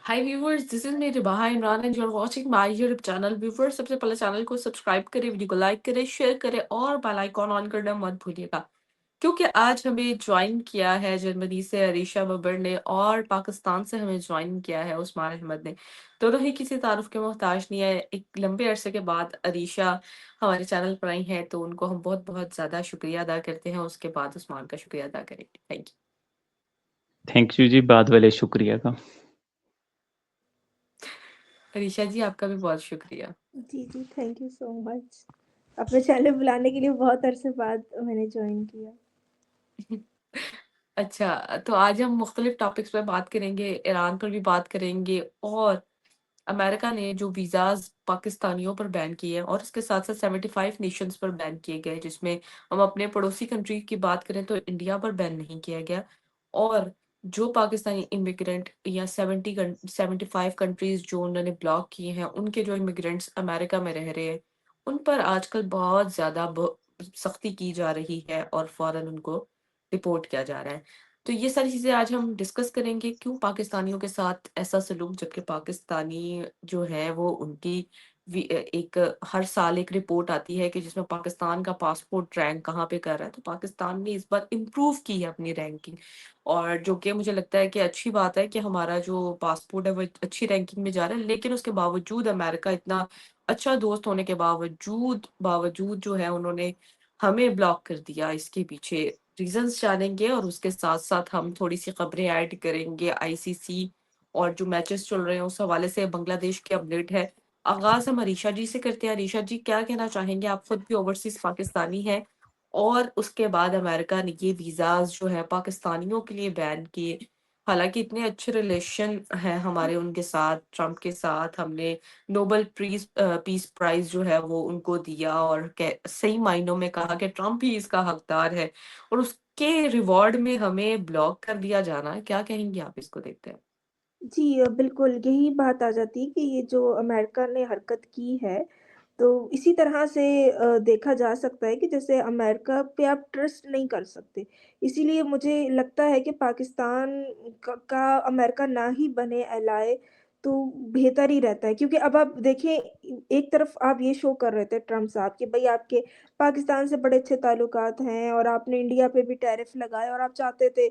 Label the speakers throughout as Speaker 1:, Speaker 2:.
Speaker 1: Hi viewers, this is मेरी रिबाहा Imran and you are watching my YouTube channel. Viewers, सबसे पहले चैनल को सब्सक्राइब करें, वीडियो को लाइक करें, शेयर करें और बेल आइकॉन ऑन करना मत भूलिएगा, क्योंकि आज हमें ज्वाइन किया है जर्मनी से अरीशा बबर ने और पाकिस्तान से हमें ज्वाइन किया है उस्मान अहमद ने। दोनों ही किसी तारुफ के मोहताज नहीं है। एक लंबे अरसे के बाद अरीशा हमारे चैनल पर आई हैं, तो उनको हम बहुत बहुत ज़्यादा शुक्रिया अदा करते हैं। उसके बाद उस्मान का शुक्रिया अदा करेंगे। Thank you.
Speaker 2: थैंक यू जी, बाद वाले शुक्रिया का।
Speaker 1: अरीशा जी, आपका भी बहुत शुक्रिया।
Speaker 3: जी, जी, थैंक यू सो मच। अपने चैनल बुलाने के लिए बहुत अरसे बाद मैंने जॉइन किया।
Speaker 1: अच्छा, तो आज हम मुख्तलिफ टॉपिक्स पे बात करेंगे, ईरान पर भी बात करेंगे और अमेरिका ने जो वीज़ाज़ पाकिस्तानियों पर बैन किए हैं और इसके साथ-साथ 75 नेशंस पर बैन किए गए, जिसमें हम अपने पड़ोसी कंट्री की बात करें तो इंडिया पर बैन नहीं किया गया। और जो पाकिस्तानी इमिग्रेंट या 75 कंट्रीज़ जो उन्होंने ब्लॉक किए हैं, उनके जो इमिग्रेंट्स अमेरिका में रह रहे हैं, उन पर आजकल बहुत ज़्यादा ब सख्ती की जा रही है और फ़ौरन उनको रिपोर्ट किया जा रहा है। तो ये सारी चीज़ें आज हम डिस्कस करेंगे, क्यों पाकिस्तानियों के साथ ऐसा सलूक, जबकि पाकिस्तानी जो है वो उनकी एक हर साल एक रिपोर्ट आती है कि जिसमें पाकिस्तान का पासपोर्ट रैंक कहाँ पे कर रहा है, तो पाकिस्तान ने इस बार इम्प्रूव की है अपनी रैंकिंग। और जो कि मुझे लगता है कि अच्छी बात है कि हमारा जो पासपोर्ट है वो अच्छी रैंकिंग में जा रहा है, लेकिन उसके बावजूद अमेरिका इतना अच्छा दोस्त होने के बावजूद बावजूद जो है उन्होंने हमें ब्लॉक कर दिया। इसके पीछे रीजंस जानेंगे और उसके साथ-साथ हम थोड़ी-सी खबरें ऐड करेंगे आईसीसी और जो मैचेस चल रहे हैं उस हवाले से बांग्लादेश की अपडेट है। आगाज़ हम अरीशा जी से करते हैं। अरीशा जी, क्या कहना चाहेंगे? आप खुद भी ओवरसीज़ पाकिस्तानी हैं और उसके बाद अमेरिका ने ये वीज़ाज़ जो है पाकिस्तानियों के लिए बैन किए। हालाँकि इतने अच्छे रिलेशन हैं हमारे उनके साथ, ट्रम्प के साथ। हमने नोबेल पीस प्राइज़ जो है वो उनको दिया और कै सही मायनों में कहा कि ट्रम्प ही इसका हकदार है। और उसके रिवॉर्ड में हमें ब्लॉक कर दिया जाना, क्या कहेंगी आप इसको देखते हैं?
Speaker 3: जी बिल्कुल, यही बात आ जाती है कि ये जो अमेरिका ने हरकत की है, तो इसी तरह से देखा जा सकता है कि जैसे अमेरिका पे आप ट्रस्ट नहीं कर सकते। इसीलिए मुझे लगता है कि पाकिस्तान का अमेरिका ना ही बने एलाय, तो बेहतर ही रहता है। क्योंकि अब आप देखें, एक तरफ आप ये शो कर रहे थे ट्रम्प साहब कि भई आपके पाकिस्तान से बड़े अच्छे ताल्लुकात हैं और आपने इंडिया पे भी टैरिफ लगाए और आप चाहते थे,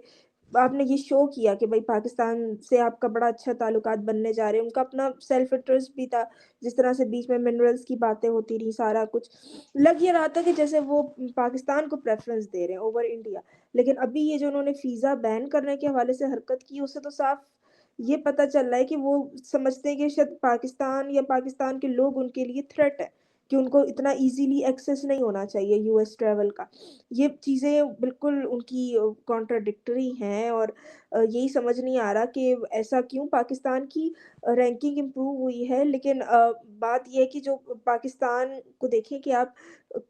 Speaker 3: आपने ये शो किया कि भई पाकिस्तान से आपका बड़ा अच्छा ताल्लुकात बनने जा रहे हैं। उनका अपना सेल्फ इंटरेस्ट भी था, जिस तरह से बीच में मिनरल्स की बातें होती रहीं, सारा कुछ। लग ये रहा था कि जैसे वो पाकिस्तान को प्रेफ़रेंस दे रहे हैं ओवर इंडिया। लेकिन अभी ये जो उन्होंने वीज़ा बैन करने के हवाले से हरकत की, उससे तो साफ ये पता चल रहा है कि वो समझते हैं कि शायद पाकिस्तान या पाकिस्तान के लोग उनके लिए थ्रेट है, कि उनको इतना ईज़िली एक्सेस नहीं होना चाहिए यूएस ट्रैवल का। ये चीज़ें बिल्कुल उनकी कॉन्ट्राडिक्टरी हैं और यही समझ नहीं आ रहा कि ऐसा क्यों पाकिस्तान की रैंकिंग इम्प्रूव हुई है। लेकिन बात ये है कि जो पाकिस्तान को देखें कि आप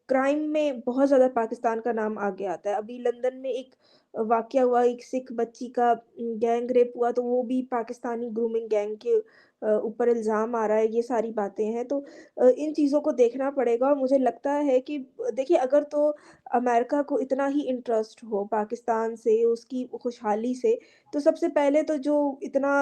Speaker 3: क्राइम में बहुत ज़्यादा पाकिस्तान का नाम आगे आता है। अभी लंदन में एक वाक़या हुआ, एक सिख बच्ची का गैंग रेप हुआ, तो वो भी पाकिस्तानी ग्रूमिंग गैंग के ऊपर इल्ज़ाम आ रहा है, ये सारी बातें हैं। तो इन चीज़ों को देखना पड़ेगा और मुझे लगता है कि देखिए, अगर तो अमेरिका को इतना ही इंटरेस्ट हो पाकिस्तान से, उसकी खुशहाली से, तो सबसे पहले तो जो इतना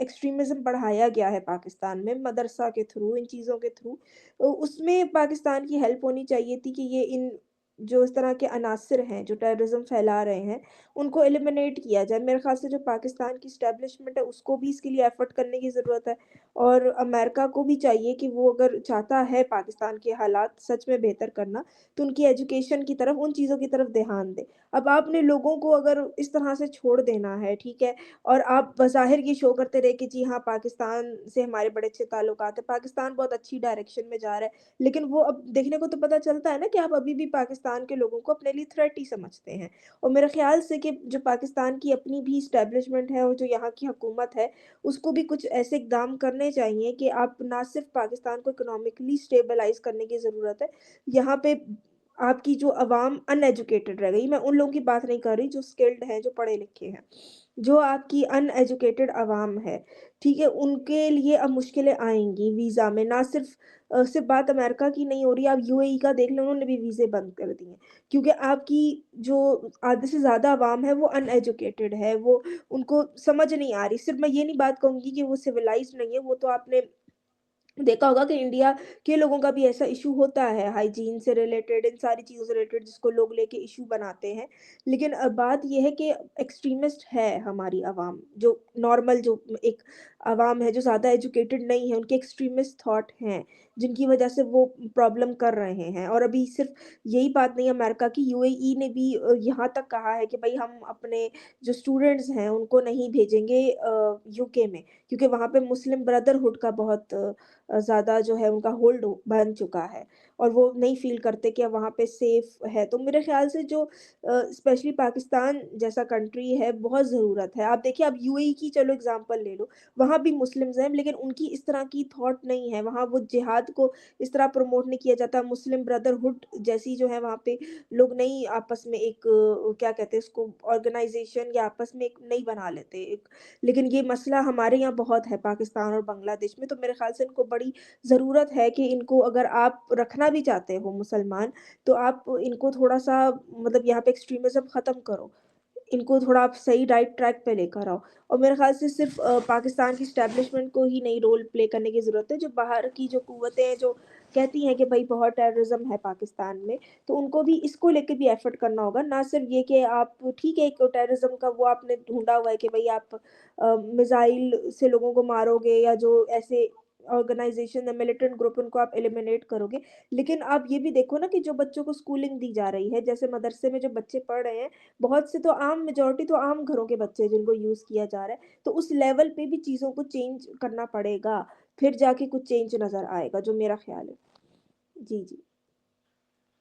Speaker 3: एक्सट्रीमिज़्म बढ़ाया गया है पाकिस्तान में मदरसा के थ्रू, इन चीज़ों के थ्रू, उसमें पाकिस्तान की हेल्प होनी चाहिए थी कि ये इन जो इस तरह के अनासिर हैं, जो टेररिज़्म फैला रहे हैं, उनको एलिमिनेट किया जाए। मेरे ख़्याल से जो पाकिस्तान की एस्टेब्लिशमेंट है, उसको भी इसके लिए एफ़र्ट करने की ज़रूरत है और अमेरिका को भी चाहिए कि वो अगर चाहता है पाकिस्तान के हालात सच में बेहतर करना, तो उनकी एजुकेशन की तरफ, उन चीज़ों की तरफ ध्यान दें। अब आपने लोगों को अगर इस तरह से छोड़ देना है, ठीक है? और आप बज़ाहिर ये शो करते रहे कि जी हाँ, पाकिस्तान से हमारे बड़े अच्छे ताल्लुकात हैं, पाकिस्तान बहुत अच्छी डायरेक्शन में जा रहा है। लेकिन वो अब देखने को तो पता चलता है ना कि आप अभी भी पाकिस्तान के लोगों को अपने लिए थ्रेट ही समझते हैं। और मेरे ख़्याल से कि जो पाकिस्तान की अपनी भी एस्टेब्लिशमेंट है और जो यहाँ की हुकूमत है, उसको भी कुछ ऐसे इक़दाम करने चाहिए कि आप ना सिर्फ़ पाकिस्तान को इकोनॉमिकली स्टेबलाइज़ करने की ज़रूरत है, यहाँ पे आपकी जो अवाम अनएजुकेटेड रह गई, मैं उन लोगों की बात नहीं कर रही जो स्किल्ड हैं, जो पढ़े-लिखे हैं। जो आपकी अनएजुकेटेड अवाम है, ठीक है? उनके लिए अब मुश्किलें आएँगी वीज़ा में, ना सिर्फ़ बात अमेरिका की नहीं हो रही है, आप यूएई का देख लें, उन्होंने भी वीज़े बंद कर दिए हैं। क्योंकि आपकी जो आधे से ज़्यादा अवाम है, वो अनएजुकेटेड है, वो उनको समझ नहीं आ रही। सिर्फ़ मैं ये नहीं बात कहूँगी कि वो सिविलाइज़्ड नहीं है, वो तो आपने देखा होगा कि इंडिया के लोगों का भी ऐसा इश्यू होता है हाइजीन से रिलेटेड, इन सारी चीज़ों से रिलेटेड जिसको लोग लेके इश्यू बनाते हैं। लेकिन बात ये है कि एक्सट्रीमिस्ट है हमारी अवाम, जो नॉर्मल जो एक अवाम है जो ज़्यादा एजुकेटेड नहीं है, उनके एक्सट्रीमिस्ट थॉट हैं, जिनकी वजह से वो प्रॉब्लम कर रहे हैं। और अभी सिर्फ़ यही बात नहीं अमेरिका की, यूएई ने भी यहाँ तक कहा है कि भई हम अपने जो स्टूडेंट्स हैं उनको नहीं भेजेंगे यूके में, क्योंकि वहाँ पे मुस्लिम ब्रदरहुड का बहुत ज़्यादा जो है उनका होल्ड बन चुका है और वो नहीं फ़ील करते कि अब वहाँ पे सेफ़ है। तो मेरे ख़्याल से जो स्पेशली पाकिस्तान जैसा कंट्री है, बहुत ज़रूरत है। आप देखिए, आप यूएई की चलो एग्ज़ाम्पल ले लो, वहाँ भी मुस्लिम्स हैं, लेकिन उनकी इस तरह की थॉट नहीं है। वहाँ वो जिहाद को इस तरह प्रमोट नहीं किया जाता। मुस्लिम ब्रदरहुड जैसी जो है वहाँ पे लोग नहीं आपस में एक क्या कहते हैं उसको, ऑर्गनाइज़ेशन या आपस में एक नहीं बना लेते एक। लेकिन ये मसला हमारे यहाँ बहुत है पाकिस्तान और बांग्लादेश में, तो मेरे ख़्याल से इनको बड़ी ज़रूरत है कि इनको अगर आप रखना भी चाहते हो मुसलमान, तो आप इनको थोड़ा-सा मतलब यहाँ पे एक्सट्रीमिज़्म ख़त्म करो। इनको थोड़ा आप सही राइट ट्रैक पे लेकर आओ। और मेरे ख़्याल से सिर्फ़ पाकिस्तान की एस्टेब्लिशमेंट को ही नहीं रोल प्ले करने की ज़रूरत है, जो बाहर की जो कुव्वतें हैं, जो कहती हैं कि भई बहुत टेररिज़्म है पाकिस्तान में, तो उनको भी इसको लेके भी एफ़र्ट करना होगा। ना सिर्फ़ ये कि आप ठीक है, एक टेररिज़्म का वो आपने ढूँढा हुआ है कि भई आप मिसाइल से लोगों को मारोगे या जो ऐसे ऑर्गनाइज़ेशन है, मिलिटेंट ग्रुप, उनको आप एलिमिनेट करोगे। लेकिन आप ये भी देखो ना कि जो बच्चों को स्कूलिंग दी जा रही है, जैसे मदरसे में जो बच्चे पढ़ रहे हैं, बहुत से तो आम मेजॉरिटी तो आम घरों के बच्चे हैं जिनको यूज़ किया जा रहा है। तो उस लेवल पे भी चीज़ों को चेंज करना पड़ेगा, फिर जाके कुछ चेंज नज़र आएगा, जो मेरा ख़्याल है। जी, जी।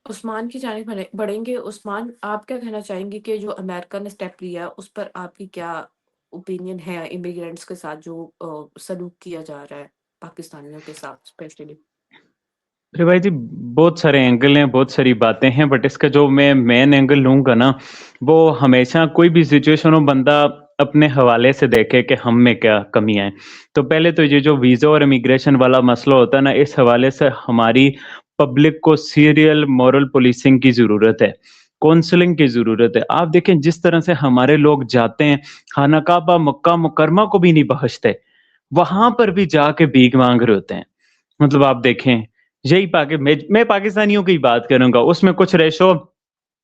Speaker 1: उस्मान की जानिब बढ़ेंगे। उस्मान, आप क्या कहना चाहेंगे कि जो अमेरिका ने स्टेप लिया, उस पर आपकी क्या ओपिनियन है इमिग्रेंट्स के साथ जो सलूक किया जा रहा है, पाकिस्तानियों के साथ स्पेशली?
Speaker 2: अरे भाई जी, बहुत सारे एंगल हैं, बहुत सारी बातें हैं, बट इसका जो मैं मेन एंगल लूँगा ना, वो हमेशा कोई भी सिचुएशन हो बंदा अपने हवाले से देखे कि हम में क्या कमियाँ हैं। तो पहले तो ये जो वीज़ा और इमिग्रेशन वाला मसला होता है ना, इस हवाले से हमारी पब्लिक को सीरियल मॉरल पुलिसिंग की ज़रूरत है, काउंसलिंग की ज़रूरत है। आप देखें जिस तरह से हमारे लोग जाते हैं, खाना काबा, मक्का मुकरमा को भी नहीं बख्शते, वहाँ पर भी जाके भीख माँग रहे होते हैं। मतलब आप देखें, यही मैं पाकिस्तानियों की बात करूँगा, उसमें कुछ रेशो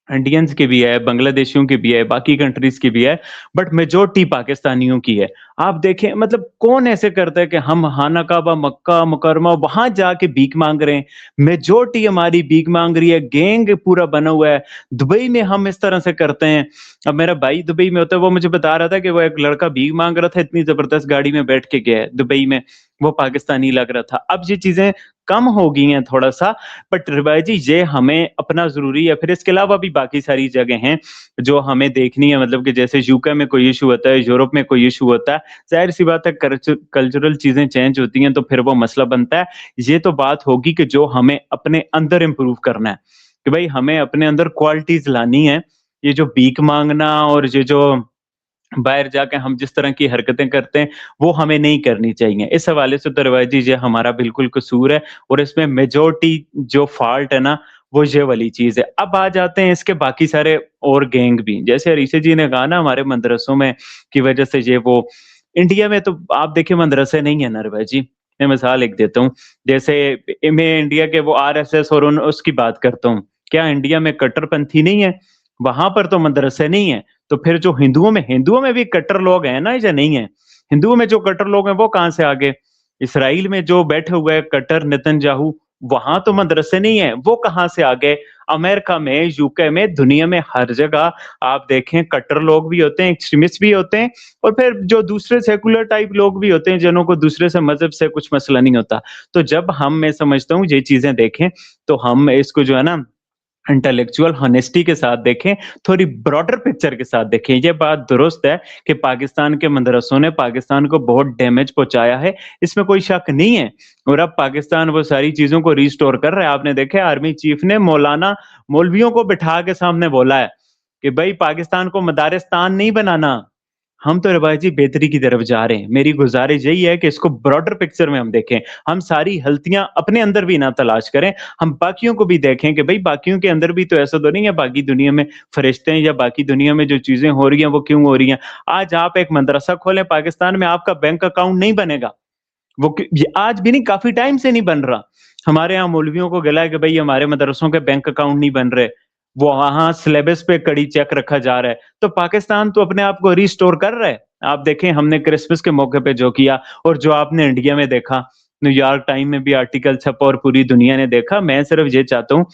Speaker 2: इंडियंस की भी है, बांग्लादेशियों की भी है, बाकी कंट्रीज़ की भी है, बट मेजॉरिटी पाकिस्तानियों की है। आप देखें मतलब कौन ऐसे करता है कि हम खाना काबा, मक्का मुकरमा वहाँ जाके भीख माँग रहे हैं। मेजॉरिटी हमारी भीख माँग रही है, गैंग पूरा बना हुआ है। दुबई में हम इस तरह से करते हैं। अब मेरा भाई दुबई में होता है, वो मुझे बता रहा था कि वो एक लड़का भीख माँग रहा था, इतनी ज़बरदस्त गाड़ी में बैठ के गया है दुबई में, वो पाकिस्तानी लग रहा था। अब ये चीज़ें कम हो गई हैं थोड़ा-सा, बट रिवायत जी ये हमें अपना ज़रूरी है। फिर इसके अलावा भी बाकी सारी जगह हैं जो हमें देखनी है, मतलब कि जैसे यूके में कोई इश्यू होता है, यूरोप में कोई इश्यू होता है, ज़ाहिर-सी बात है कल्चरल चीज़ें चेंज होती हैं तो फिर वो मसला बनता है। ये तो बात होगी कि जो हमें अपने अंदर इम्प्रूव करना है, कि भई हमें अपने अंदर क्वालिटीज़ लानी है। ये जो भीख माँगना और ये जो बाहर जाके हम जिस तरह की हरकतें करते हैं, वो हमें नहीं करनी चाहिए। इस हवाले से तो रिवायत जी ये हमारा बिल्कुल कसूर है और इसमें मेजॉरिटी जो फ़ॉल्ट है ना, वो ये वाली चीज़ है। अब आ जाते हैं इसके बाकी सारे और गैंग भी, जैसे अरीशा जी ने कहा ना हमारे मदरसों में की वजह से ये वो, इंडिया में तो आप देखिए मदरसे नहीं है ना रिवायत जी। मैं मिसाल एक देता हूँ, जैसे मैं इंडिया के वो आरएसएस और उन उसकी बात करता हूँ। क्या इंडिया में कट्टरपंथी नहीं है? वहाँ पर तो मदरसे नहीं है। तो फिर जो हिंदुओं में भी कट्टर लोग हैं ना या नहीं है? हिंदुओं में जो कट्टर लोग हैं वो कहाँ से आ गए? इसराइल में जो बैठे हुए हैं कट्टर नेतन्याहू, वहाँ तो मदरसे नहीं है, वो कहाँ से आ गए? अमेरिका में, यूके में, दुनिया में हर जगह आप देखें कट्टर लोग भी होते हैं, एक्सट्रीमिस्ट भी होते हैं और फिर जो दूसरे सेकुलर टाइप लोग भी होते हैं जिन्हों को दूसरे से मज़हब से कुछ मसला नहीं होता। तो जब मैं समझता हूँ ये चीज़ें देखें, तो हम इसको जो है ना इंटेलेक्चुअल हॉनेस्टी के साथ देखें, थोड़ी ब्रॉडर पिक्चर के साथ देखें। ये बात दुरुस्त है कि पाकिस्तान के मदरसों ने पाकिस्तान को बहुत डैमेज पहुँचाया है, इसमें कोई शक नहीं है और अब पाकिस्तान वो सारी चीज़ों को रिस्टोर कर रहा है। आपने देखा आर्मी चीफ ने मौलवियों को बिठा के सामने बोला है कि भई पाकिस्तान को मदारिस्तान नहीं बनाना, हम तो रिवाज जी बेहतरी की तरफ जा रहे हैं। मेरी गुज़ारिश यही है कि इसको ब्रॉडर पिक्चर में हम देखें। हम सारी गलतियाँ अपने अंदर भी ना तलाश करें, हम बाकियों को भी देखें कि भई बाकियों के अंदर भी तो ऐसा तो नहीं है बाकी दुनिया में फरिश्ते हैं या बाकी दुनिया में जो चीज़ें हो रही हैं वो क्यों हो रही हैं। आज आप एक मदरसा खोलें पाकिस्तान में आपका बैंक अकाउंट नहीं बनेगा। वो क ये आज भी नहीं काफ़ी टाइम से नहीं बन रहा। हमारे यहाँ मौलवियों को गिला है कि भई हमारे मदरसों के बैंक अकाउंट नहीं बन रहे। वो वहाँ सिलेबस पे कड़ी चेक रखा जा रहा है। तो पाकिस्तान तो अपने आप को रिस्टोर कर रहा है। आप देखें हमने क्रिसमस के मौके पे जो किया और जो आपने इंडिया में देखा, न्यूयॉर्क टाइम में भी आर्टिकल छपा और पूरी दुनिया ने देखा। मैं सिर्फ ये चाहता हूँ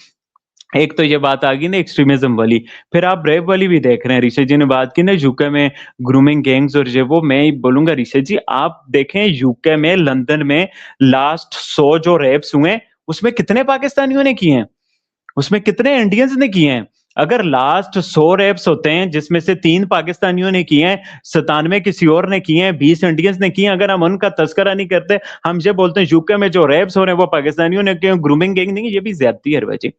Speaker 2: एक तो ये बात आ गई ना एक्सट्रीमिज़्म वाली, फिर आप रेप वाली भी देख रहे हैं। ऋषि जी ने बात की ना यूके में ग्रूमिंग गैंग्स और ये वो मैं बोलूँगा ऋषि जी आप देखें यूके में, लंदन में लास्ट 100 जो रेप्स हुए, उसमें कितने पाकिस्तानियों ने किए हैं? उसमें कितने इंडियंस ने किए हैं? अगर लास्ट 100 रेप्स होते हैं जिसमें से 3 पाकिस्तानियों ने किए हैं, 97 किसी और ने किए हैं, 20 इंडियंस ने किए हैं, अगर हम उनका तज़किरा नहीं करते, हम ये बोलते हैं यूके में जो रेप्स हो रहे हैं वो पाकिस्तानियों ने किए हैं, ग्रूमिंग गैंग नहीं, ये भी ज़्यादती है रवा जी।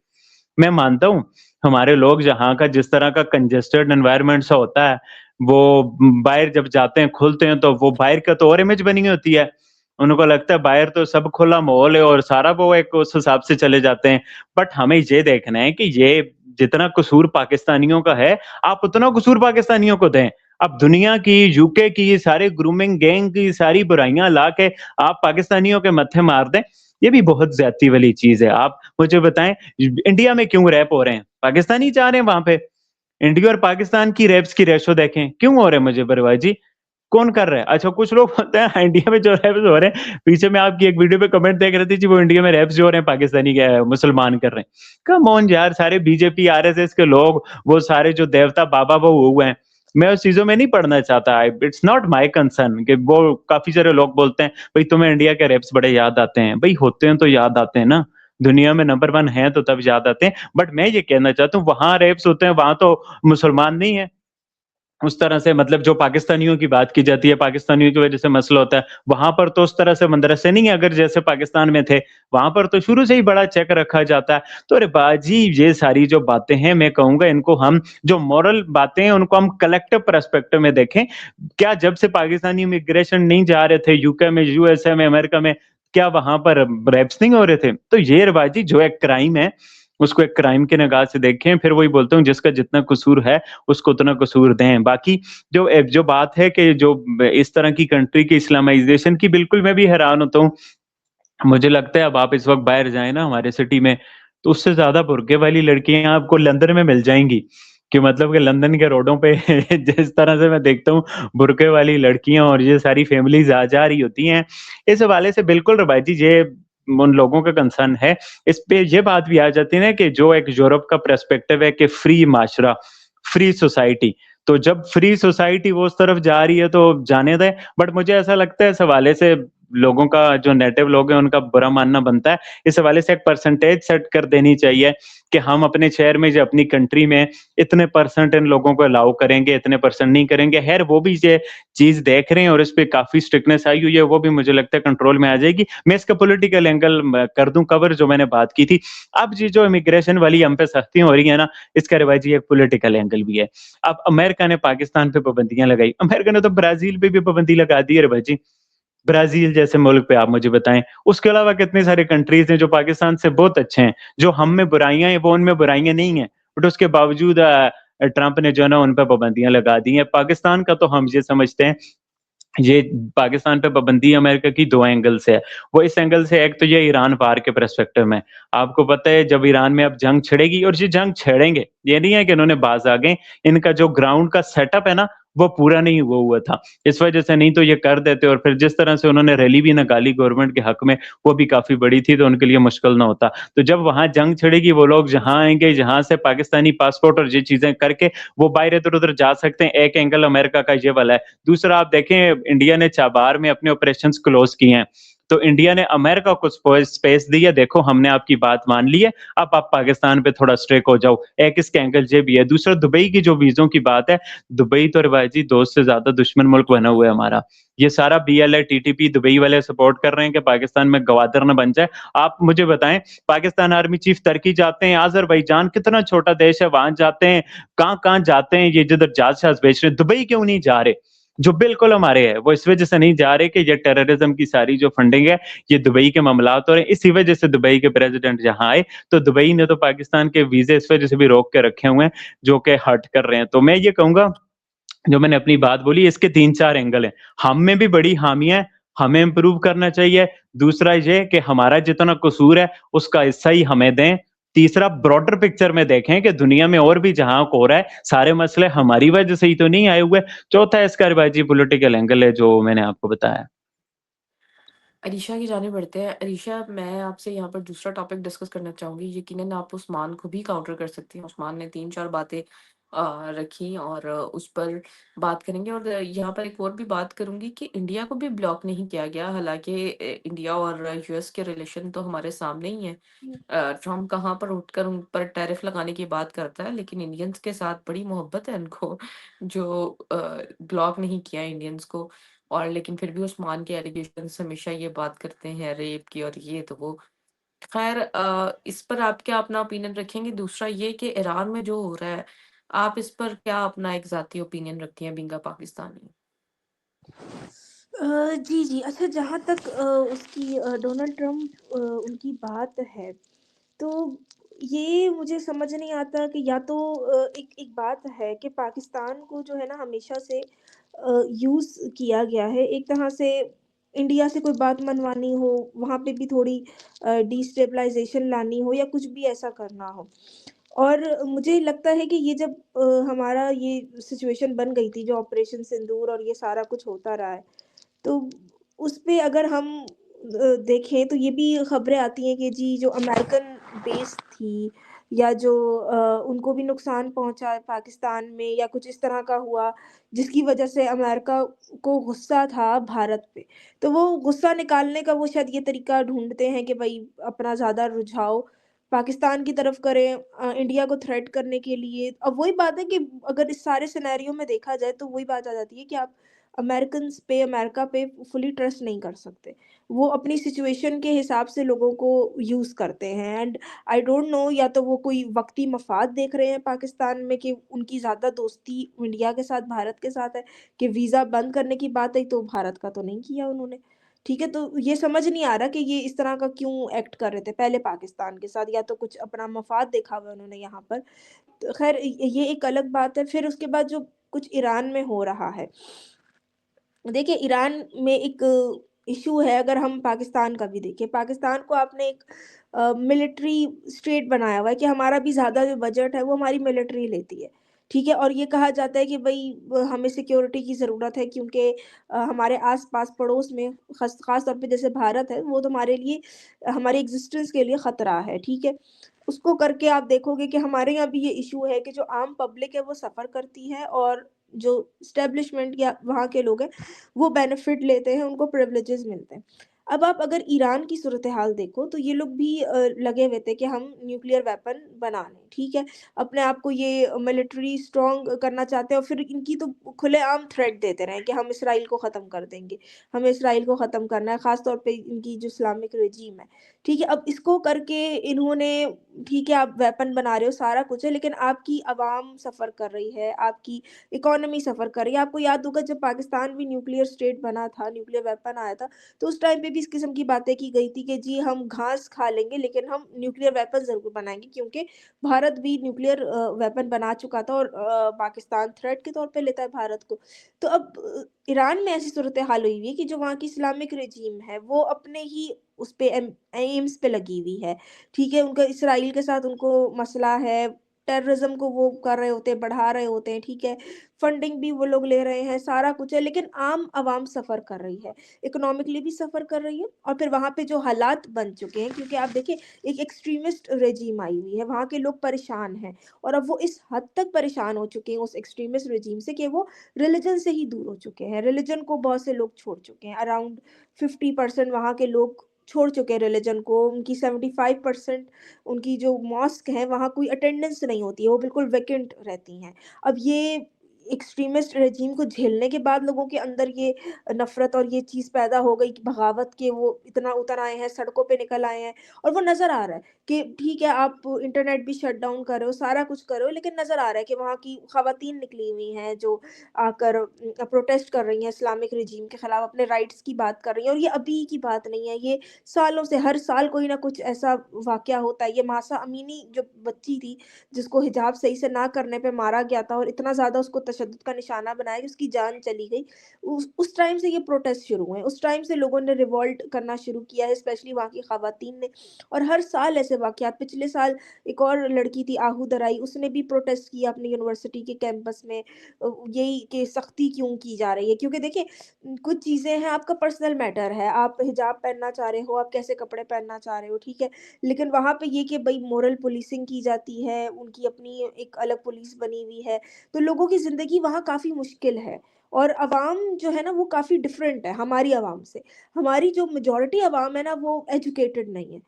Speaker 2: मैं मानता हूँ, हमारे लोग जहाँ का जिस तरह का कंजेस्टेड एनवायरनमेंट सा होता है, वो बाहर जब जाते हैं, खुलते हैं तो वो बाहर का तो और इमेज बनी हुई होती है। उनको लगता है बाहर तो सब खुला माहौल है और सारा वो एक उस हिसाब से चले जाते हैं। बट हमें ये देखना है कि ये जितना कसूर पाकिस्तानियों का है, आप उतना कसूर पाकिस्तानियों को दें। अब दुनिया की, यूके की, सारे ग्रूमिंग गैंग की सारी बुराइयाँ ला के आप पाकिस्तानियों के मत्थे मार दें, ये भी बहुत ज़्यादती वाली चीज़ है। आप मुझे बताएँ इंडिया में क्यों रैप हो रहे हैं? पाकिस्तानी चाह रहे हैं वहाँ पे। इंडिया और पाकिस्तान की रैप्स की रेशो देखें, क्यों हो रहे हैं मुझे बरवाह जी? कौन कर रहा है? अच्छा कुछ लोग बोलते हैं इंडिया में जो रैप्स हो रहे हैं, पीछे मैं आपकी एक वीडियो पे कमेंट देख रही थी जी वो इंडिया में रैप्स जो हो रहे हैं पाकिस्तानी मुसलमान कर रहे हैं। कम ऑन यार सारे बीजेपी, आरएसएस के लोग, वो सारे जो देवता बाबा वो हुए हैं। मैं उस चीज़ों में नहीं पढ़ना चाहता। इट्स नॉट माय कंसर्न कि वो काफ़ी सारे लोग बोलते हैं, भई तुम्हें इंडिया के रैप्स बड़े याद आते हैं। भई होते हैं तो याद आते हैं ना। दुनिया में नंबर 1 हैं तो तब याद आते हैं। बट मैं ये कहना चाहता हूँ वहाँ रैप्स होते हैं, वहाँ तो मुसलमान नहीं है। उस तरह से मतलब जो पाकिस्तानियों की बात की जाती है, पाकिस्तानियों की वजह से मसला होता है, वहाँ पर तो उस तरह से मदरसे नहीं है अगर जैसे पाकिस्तान में थे, वहाँ पर तो शुरू से ही बड़ा चेक रखा जाता है। तो अरे बाजी ये सारी जो बातें हैं मैं कहूँगा इनको हम जो मॉरल बातें हैं उनको हम कलेक्टिव पर्सपेक्टिव में देखें। क्या जब से पाकिस्तानी इमिग्रेशन नहीं जा रहे थे यूके में, यूएसए में, अमेरिका में, क्या वहाँ पर रैप्स नहीं हो रहे थे? तो ये रिवाजी जो एक क्राइम है, उसको एक क्राइम की निगाह से देखें, फिर वही बोलता हूँ जिसका जितना कसूर है उसको उतना कसूर दें। बाकी जो बात है कि जो इस तरह की कंट्री की इस्लामाइज़ेशन की बिल्कुल मैं भी हैरान होता हूँ। मुझे लगता है अब आप इस वक़्त बाहर जाएँ ना हमारे सिटी में, तो उससे ज़्यादा बुर्के वाली लड़कियाँ आपको लंदन में मिल जाएँगी। कि मतलब कि लंदन के रोडों पे जिस तरह से मैं देखता हूँ बुर्के वाली लड़कियाँ और ये सारी फैमिलीज़ आ जा रही होती हैं। इस हवाले से बिल्कुल रवायती ये उन लोगों का कंसर्न है। इस पे ये बात भी आ जाती है ना कि जो एक यूरोप का पर्सपेक्टिव है कि फ्री माशरा, फ्री सोसाइटी। तो जब फ्री सोसाइटी वो उस तरफ जा रही है तो जाने दें। बट मुझे ऐसा लगता है इस हवाले से लोगों का जो नेटिव लोग हैं उनका बुरा मानना बनता है। इस हवाले से एक परसेंटेज सेट कर देनी चाहिए कि हम अपने शहर में जो अपनी कंट्री में इतने परसेंट इन लोगों को अलाउ करेंगे, इतने परसेंट नहीं करेंगे। खैर वो भी ये चीज़ देख रहे हैं और इस पे काफ़ी स्ट्रिक्टनेस आई हुई है, वो भी मुझे लगता है कंट्रोल में आ जाएगी। मैं इसका पॉलिटिकल एंगल कर दूँ कवर जो मैंने बात की थी। अब ये जो इमिग्रेशन वाली हम पे सख्तियाँ हो रही है ना, इसका रिवाजी एक पॉलिटिकल एंगल भी है। अब अमेरिका ने पाकिस्तान पे पाबंदियाँ लगाई, अमेरिका ने तो ब्राज़ील पे भी पाबंदी लगा दी है रे भाई। ब्राज़ील जैसे मुल्क पे आप मुझे बताएँ। उसके अलावा कितने सारे कंट्रीज़ हैं जो पाकिस्तान से बहुत अच्छे हैं। जो हम में बुराइयाँ हैं वो उनमें बुराइयाँ नहीं हैं। बट उसके बावजूद ट्रंप ने जो है ना उन पे पाबंदियाँ लगा दी हैं। पाकिस्तान का तो हम ये समझते हैं ये पाकिस्तान पे पाबंदी अमेरिका की 2 एंगल से है। वो इस एंगल से एक तो ये ईरान वार के पर्सपेक्टिव में। आपको पता है जब ईरान में अब जंग छिड़ेगी और ये जंग छेड़ेंगे, ये नहीं है कि इन्होंने बाज़ आ गए, इनका जो ग्राउंड का सेटअप है ना, वो पूरा नहीं हुआ हुआ था। इस वजह से नहीं तो ये कर देते और फिर जिस तरह से उन्होंने रैली भी निकाली गवर्नमेंट के हक में, वो भी काफ़ी बड़ी थी तो उनके लिए मुश्किल ना होता। तो जब वहाँ जंग छिड़ेगी वो लोग जहाँ आएँगे, जहाँ से पाकिस्तानी पासपोर्ट और ये चीज़ें करके वो बाहर इधर-उधर जा सकते हैं। एक एंगल अमेरिका का ये वाला है। दूसरा आप देखें इंडिया ने चाबार में अपने ऑपरेशंस क्लोज़ किए हैं। तो इंडिया ने अमेरिका को स्पेस दी है, देखो हमने आपकी बात मान ली है, अब आप पाकिस्तान पे थोड़ा स्ट्रिक्ट हो जाओ। एक इसका एंगल ये भी है। दूसरा दुबई की जो वीज़ों की बात है, दुबई तो रिवायती दोस्त से ज़्यादा दुश्मन मुल्क बना हुआ है हमारा। ये सारा बीएलए, टीटीपी दुबई वाले सपोर्ट कर रहे हैं कि पाकिस्तान में गवादर ना बन जाए। आप मुझे बताएँ पाकिस्तान आर्मी चीफ तुर्की जाते हैं, अज़रबैजान कितना छोटा देश है, वहाँ जाते हैं, कहाँ-कहाँ जाते हैं, ये जिधर जहाज़-शहाज़ बेच रहे हैं, दुबई क्यों नहीं जा रहे? जो बिल्कुल हमारे हैं, वो इस वजह से नहीं जा रहे कि ये टेररिज्म की सारी जो फंडिंग है, ये दुबई के मामलात हो रहे हैं। इसी वजह से दुबई के प्रेसिडेंट यहाँ आए, तो दुबई ने तो पाकिस्तान के वीज़े इस वजह से भी रोक के रखे हुए हैं, जो कि हर्ट कर रहे हैं। तो मैं ये कहूँगा, जो मैंने अपनी बात बोली, इसके 3-4 एंगल हैं। हम में भी बड़ी खामियाँ हैं, हमें इम्प्रूव करना चाहिए। दूसरा ये कि हमारा जितना कसूर है, उसका हिस्सा ही हमें दें। तीसरा, ब्रॉडर पिक्चर में देखें कि दुनिया में और भी जहाँ हो रहा है, सारे मसले हमारी वजह से ही तो नहीं आए हुए। चौथा इसका रिवायती पॉलिटिकल एंगल है, जो मैंने आपको बताया।
Speaker 1: अरीशा की जानिब बढ़ते हैं। अरीशा, मैं आपसे यहाँ पर दूसरा टॉपिक डिस्कस करना चाहूँगी। यकीनन आप उस्मान को भी काउंटर कर सकती हैं। उस्मान ने 3-4 बातें रखी और उस पर बात करेंगे और यहाँ पर एक और भी बात करूँगी कि इंडिया को भी ब्लॉक नहीं किया गया। हालाँकि इंडिया और यूएस के रिलेशन तो हमारे सामने ही हैं।
Speaker 3: हुँ।
Speaker 1: ट्रम्प कहाँ पर उठकर उन पर टैरिफ लगाने की बात करता है, लेकिन इंडियंस के साथ बड़ी मोहब्बत है इनको जो ब्लॉक नहीं किया इंडियंस को। और लेकिन फिर भी उस्मान के एलिगेशंस हमेशा ये बात करते हैं रेप की और ये तो वो। खैर, इस पर आप क्या अपना ओपिनियन रखेंगे? दूसरा ये कि ईरान में जो हो रहा है, आप इस पर क्या अपना एक ज़ाती ओपिनियन रखती हैं बीइंग अ पाकिस्तानी?
Speaker 3: जी, जी। अच्छा, जहाँ तक उसकी डोनाल्ड ट्रम्प उनकी बात है, तो ये मुझे समझ नहीं आता कि या तो एक एक बात है कि पाकिस्तान को जो है ना हमेशा से यूज़ किया गया है। एक तरह से इंडिया से कोई बात मनवानी हो, वहाँ पे भी थोड़ी डिस्टेबलाइज़ेशन लानी हो या कुछ भी ऐसा करना हो। और मुझे लगता है कि ये जब हमारा ये सिचुएशन बन गई थी, जो ऑपरेशन सिंदूर और ये सारा कुछ होता रहा है, तो उसपे अगर हम देखें तो ये भी खबरें आती हैं कि जी जो अमेरिकन बेस थी या जो उनको भी नुकसान पहुँचा है पाकिस्तान में या कुछ इस तरह का हुआ, जिसकी वजह से अमेरिका को गुस्सा था भारत पे। तो वो गुस्सा निकालने का वो शायद ये तरीका ढूँढते हैं कि भई अपना ज़्यादा रुझाव पाकिस्तान की तरफ करें, इंडिया को थ्रेट करने के लिए। अब वही बात है कि अगर इस सारे सिनेरियो में देखा जाए तो वही बात आ जाती है कि आप अमेरिका पे फुली ट्रस्ट नहीं कर सकते। वो अपनी सिचुएशन के हिसाब से लोगों को यूज़ करते हैं एंड आई डोंट नो, या तो वो कोई वक़्ती मफ़ाद देख रहे हैं पाकिस्तान में कि उनकी ज़्यादा दोस्ती इंडिया के साथ, भारत के साथ है, कि वीज़ा बंद करने की बात आई तो भारत का तो नहीं किया उन्होंने। ठीक है, तो ये समझ नहीं आ रहा कि ये इस तरह का क्यों एक्ट कर रहे थे पहले पाकिस्तान के साथ, या तो कुछ अपना मफ़ाद देखा हुआ है उन्होंने यहाँ पर। तो ख़ैर ये एक अलग बात है। फिर उसके बाद जो कुछ ईरान में हो रहा है, देखिए, ईरान में एक इश्यू है। अगर हम पाकिस्तान का भी देखें, पाकिस्तान को आपने एक मिलिट्री स्टेट बनाया हुआ है कि हमारा भी ज़्यादा जो बजट है वो हमारी मिलिट्री लेती है, ठीक है? और ये कहा जाता है कि भई हमें सिक्योरिटी की ज़रूरत है क्योंकि हमारे आस-पास पड़ोस में ख़ास तौर पे जैसे भारत है, वो तो हमारे लिए हमारे एक्ज़िस्टेंस के लिए खतरा है, ठीक है? उसको करके आप देखोगे कि हमारे यहाँ भी ये इश्यू है कि जो आम पब्लिक है वो सफ़र करती है और जो एस्टेब्लिशमेंट या वहाँ के लोग हैं, वो बेनिफिट लेते हैं, उनको प्रिविलेजेस मिलते हैं। अब आप अगर ईरान की सूरत-ए-हाल देखो, तो ये लोग भी लगे हुए थे कि हम न्यूक्लियर वेपन बना लें, ठीक है? अपने आप को ये मिलिट्री स्ट्रॉन्ग करना चाहते हैं और फिर इनकी तो खुलेआम थ्रेट देते रहे कि हम इसराइल को ख़त्म कर देंगे, हमें इसराइल को ख़त्म करना है, ख़ास तौर पे इनकी जो इस्लामिक रेजिम है, ठीक है? अब इसको करके इन्होंने, ठीक है, आप वेपन बना रहे हो, सारा कुछ है, लेकिन आपकी आवाम सफ़र कर रही है, आपकी इकोनॉमी सफ़र कर रही है। आपको याद होगा जब पाकिस्तान भी न्यूक्लियर स्टेट बना था, न्यूक्लियर वेपन आया था, तो उस टाइम पे भी इस किस्म की बातें की गई थी कि जी हम घास खा लेंगे लेकिन हम न्यूक्लियर वेपन ज़रूर बनाएँगे, क्योंकि भारत भी न्यूक्लियर वेपन बना चुका था और पाकिस्तान थ्रेट के तौर पे लेता है भारत को। तो अब ईरान में ऐसी सूरत-ए-हाल हुई हुई है कि जो वहाँ की इस्लामिक रेजिम है, वो अपने ही उस पे एम्स पे लगी हुई है, ठीक है? उनका इसराइल के साथ उनको मसला है, टेररिज़्म को वो कर रहे होते हैं, बढ़ा रहे होते हैं, ठीक है? फंडिंग भी वो लोग ले रहे हैं, सारा कुछ है, लेकिन आम आवाम सफ़र कर रही है, इकोनॉमिकली भी सफ़र कर रही है और फिर वहाँ पे जो हालात बन चुके हैं, क्योंकि आप देखिए एक एक्सट्रीमिस्ट रेजिम आई हुई है, वहाँ के लोग परेशान हैं और अब वो इस हद तक परेशान हो चुके हैं उस एक्सट्रीमिस्ट रेजिम से कि वो रिलिजन से ही दूर हो चुके हैं। रिलिजन को बहुत से लोग छोड़ चुके हैं, अराउंड 50% वहाँ के लोग छोड़ चुके हैं रिलिजन को, उनकी 75% उनकी जो मॉस्क हैं, वहाँ कोई अटेंडेंस नहीं होती है, वो बिल्कुल वैकेंट रहती हैं। अब ये एक्सट्रीमिस्ट रेजिम को झेलने के बाद लोगों के अंदर ये नफ़रत और ये चीज़ पैदा हो गई कि बगावत के वो इतना उतर आए हैं, सड़कों पे निकल आए हैं और वो नज़र आ रहा है कि ठीक है, आप इंटरनेट भी शट डाउन कर रहे हो, सारा कुछ कर रहे हो, लेकिन नज़र आ रहा है कि वहाँ की ख़वातीन निकली हुई हैं जो आकर प्रोटेस्ट कर रही हैं इस्लामिक रेजिम के खिलाफ, अपने राइट्स की बात कर रही हैं और ये अभी की बात नहीं है, ये सालों से हर साल कोई ना कुछ ऐसा वाक़या होता है। ये मासा अमीनी जो बच्ची थी, जिसको हिजाब सही से ना करने पे मारा गया था और इतना ज़्यादा उसको तशद्दुद का निशाना बनाया कि उसकी जान चली गई। उस टाइम से ये प्रोटेस्ट शुरू हुए, उस टाइम से लोगों ने रिवॉल्ट करना शुरू किया है, स्पेशली वहाँ की ख़वातीन ने और हर साल ऐसे वाक़यात पिछले साल एक और लड़की थी आहू दराई, उसने भी प्रोटेस्ट किया अपनी यूनिवर्सिटी के कैंपस में यही कि सख्ती क्यों की जा रही है क्योंकि देखिए कुछ चीज़ें हैं आपका पर्सनल मैटर है, आप हिजाब पहनना चाह रहे हो, आप कैसे कपड़े पहनना चाह रहे हो, ठीक है? लेकिन वहाँ पे ये कि भई मोरल पुलिसिंग की जाती है, उनकी अपनी एक अलग पुलिस बनी हुई है, तो लोगों की ज़िंदगी वहाँ काफ़ी मुश्किल है और अवाम जो है ना वो काफ़ी डिफरेंट है हमारी अवाम से। हमारी जो मेजॉरिटी अवाम है ना वो एजुकेटेड नहीं है।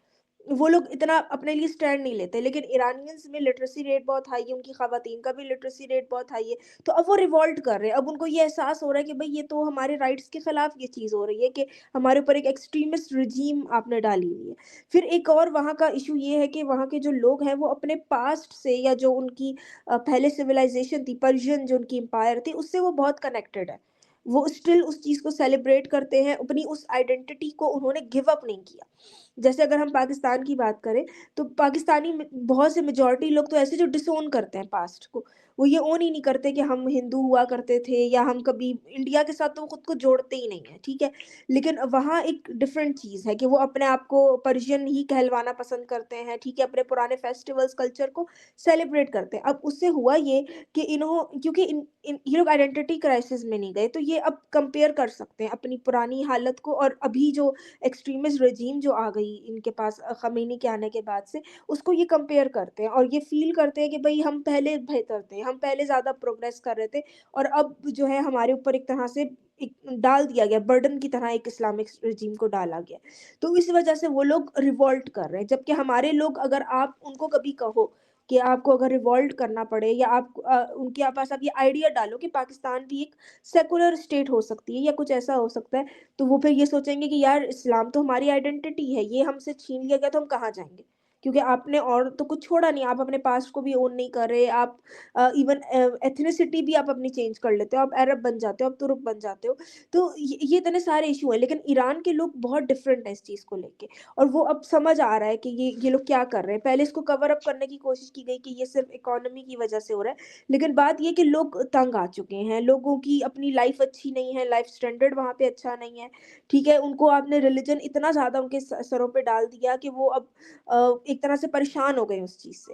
Speaker 3: वो लोग इतना अपने लिए स्टैंड नहीं लेते, लेकिन इरानियंस में लिटरेसी रेट बहुत हाई है, उनकी ख़वातीन का भी लिटरेसी रेट बहुत हाई है, तो अब वो रिवॉल्ट कर रहे हैं। अब उनको ये एहसास हो रहा है कि भई ये तो हमारे राइट्स के खिलाफ ये चीज़ हो रही है कि हमारे ऊपर एक एक्सट्रीमिस्ट रेजिम आपने डाली हुई है। फिर एक और वहाँ का इश्यू ये है कि वहाँ के जो लोग हैं वो अपने पास्ट से या जो उनकी पहले सिविलाइज़ेशन थी, पर्शियन जो उनकी एम्पायर थी, उससे वो बहुत कनेक्टेड है। वो स्टिल उस चीज़ को सेलिब्रेट करते हैं, अपनी उस आइडेंटिटी को उन्होंने गिव अप नहीं किया। जैसे अगर हम पाकिस्तान की बात करें, तो पाकिस्तानी में बहुत से मेजॉरिटी लोग तो ऐसे जो डिसोन करते हैं पास्ट को। वो ये ओन ही नहीं करते कि हम हिंदू हुआ करते थे या हम कभी इंडिया के साथ तो वो खुद को जोड़ते ही नहीं हैं, ठीक है? लेकिन वहाँ एक डिफरेंट चीज़ है कि वो अपने आप को पर्शियन ही कहलवाना पसंद करते हैं, ठीक है? अपने पुराने फेस्टिवल्स, कल्चर को सेलिब्रेट करते हैं। अब उससे हुआ ये कि क्योंकि इन इन ये लोग आइडेंटिटी क्राइसिस में नहीं गए, तो ये अब कंपेयर कर सकते हैं अपनी पुरानी हालत को और अभी जो एक्सट्रीमिस्ट रेजिम जो आ गई इनके पास ख़मीनी के आने के बाद से, उसको ये कंपेयर करते हैं और ये फ़ील करते हैं कि भई हम पहले बेहतर थे, हम पहले ज़्यादा प्रोग्रेस कर रहे थे और अब जो है हमारे ऊपर एक तरह से एक डाल दिया गया, बर्डन की तरह एक इस्लामिक रेजिम को डाला गया। तो इस वज़ह से वो लोग रिवॉल्ट कर रहे हैं, जबकि हमारे लोग अगर आप उनको कभी कहो कि आपको अगर रिवॉल्ट करना पड़े या आप उनके पास आप ये आइडिया डालो कि पाकिस्तान भी एक सेकुलर स्टेट हो सकती है या कुछ ऐसा हो सकता है, तो वो फिर ये सोचेंगे कि यार इस्लाम तो हमारी आइडेंटिटी है, ये हमसे छीन लिया गया तो हम कहाँ जाएँगे? क्योंकि आपने और तो कुछ छोड़ा नहीं, आप अपने पास्ट को भी ओन नहीं कर रहे, आप इवन एथनिसिटी भी आप अपनी चेंज कर लेते हो, आप अरब बन जाते हो, आप तुर्क बन जाते हो। तो ये इतने सारे इश्यू हैं, लेकिन ईरान के लोग बहुत डिफरेंट हैं इस चीज़ को लेके और वो अब समझ आ रहा है कि ये लोग क्या कर रहे हैं। पहले इसको कवर अप करने की कोशिश की गई कि ये सिर्फ़ इकोनॉमी की वज़ह से हो रहा है, लेकिन बात ये है कि लोग तंग आ चुके हैं, लोगों की अपनी लाइफ़ अच्छी नहीं है, लाइफ़ स्टैंडर्ड वहाँ पे अच्छा नहीं है, ठीक है? उनको आपने रिलिजन इतना ज़्यादा उनके सरों पे डाल दिया कि वो अब एक तरह से परेशान हो गए उस चीज़ से